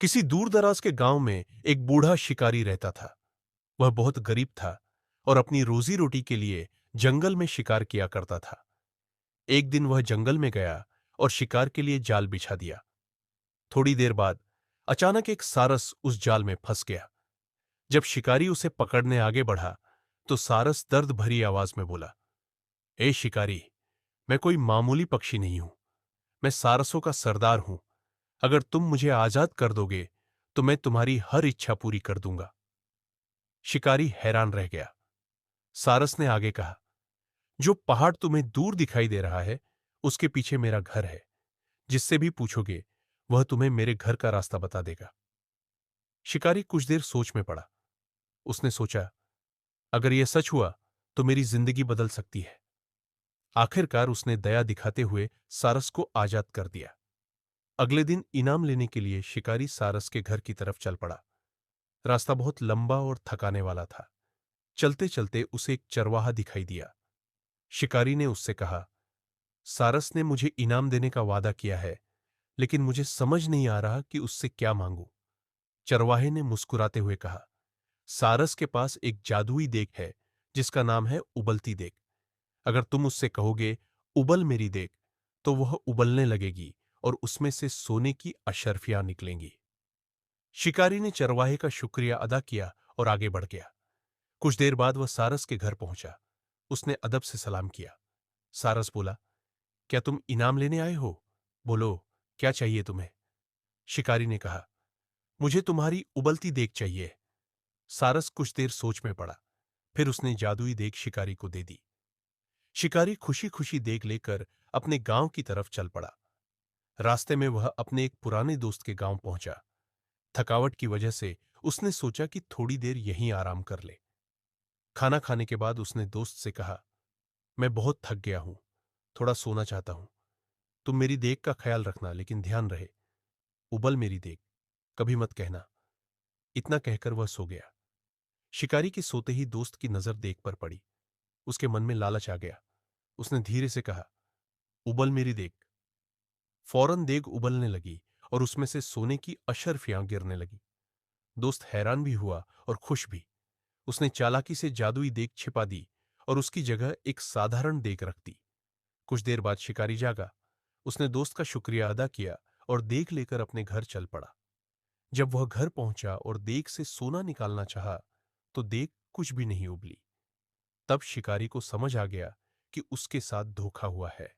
किसी दूर दराज के गांव में एक बूढ़ा शिकारी रहता था। वह बहुत गरीब था और अपनी रोजी रोटी के लिए जंगल में शिकार किया करता था। एक दिन वह जंगल में गया और शिकार के लिए जाल बिछा दिया। थोड़ी देर बाद अचानक एक सारस उस जाल में फंस गया। जब शिकारी उसे पकड़ने आगे बढ़ा तो सारस दर्द भरी आवाज में बोला, ए शिकारी, मैं कोई मामूली पक्षी नहीं हूं। मैं सारसों का सरदार हूं। अगर तुम मुझे आजाद कर दोगे तो मैं तुम्हारी हर इच्छा पूरी कर दूंगा। शिकारी हैरान रह गया। सारस ने आगे कहा, जो पहाड़ तुम्हें दूर दिखाई दे रहा है उसके पीछे मेरा घर है। जिससे भी पूछोगे वह तुम्हें मेरे घर का रास्ता बता देगा। शिकारी कुछ देर सोच में पड़ा। उसने सोचा, अगर यह सच हुआ तो मेरी जिंदगी बदल सकती है। आखिरकार उसने दया दिखाते हुए सारस को आजाद कर दिया। अगले दिन इनाम लेने के लिए शिकारी सारस के घर की तरफ चल पड़ा। रास्ता बहुत लंबा और थकाने वाला था। चलते चलते उसे एक चरवाहा दिखाई दिया। शिकारी ने उससे कहा, सारस ने मुझे इनाम देने का वादा किया है, लेकिन मुझे समझ नहीं आ रहा कि उससे क्या मांगूं। चरवाहे ने मुस्कुराते हुए कहा, सारस के पास एक जादुई देग है जिसका नाम है उबलती देग। अगर तुम उससे कहोगे, उबल मेरी देग, तो वह उबलने लगेगी और उसमें से सोने की अशर्फियां निकलेंगी। शिकारी ने चरवाहे का शुक्रिया अदा किया और आगे बढ़ गया। कुछ देर बाद वह सारस के घर पहुंचा। उसने अदब से सलाम किया। सारस बोला, क्या तुम इनाम लेने आए हो? बोलो, क्या चाहिए तुम्हें? शिकारी ने कहा, मुझे तुम्हारी उबलती देग चाहिए। सारस कुछ देर सोच में पड़ा। फिर उसने जादुई देग शिकारी को दे दी। शिकारी खुशी खुशी देग लेकर अपने गांव की तरफ चल पड़ा। रास्ते में वह अपने एक पुराने दोस्त के गांव पहुंचा। थकावट की वजह से उसने सोचा कि थोड़ी देर यहीं आराम कर ले। खाना खाने के बाद उसने दोस्त से कहा, मैं बहुत थक गया हूं, थोड़ा सोना चाहता हूं। तुम मेरी देग का ख्याल रखना, लेकिन ध्यान रहे, उबल मेरी देग, कभी मत कहना। इतना कहकर वह सो गया। शिकारी के सोते ही दोस्त की नजर देग पर पड़ी। उसके मन में लालच आ गया। उसने धीरे से कहा, उबल मेरी देग। फौरन देग उबलने लगी और उसमें से सोने की अशर्फियां गिरने लगी। दोस्त हैरान भी हुआ और खुश भी। उसने चालाकी से जादुई देग छिपा दी और उसकी जगह एक साधारण देग रख दी। कुछ देर बाद शिकारी जागा। उसने दोस्त का शुक्रिया अदा किया और देग लेकर अपने घर चल पड़ा। जब वह घर पहुंचा और देग से सोना निकालना चाहा, तो देग कुछ भी नहीं उबली। तब शिकारी को समझ आ गया कि उसके साथ धोखा हुआ है।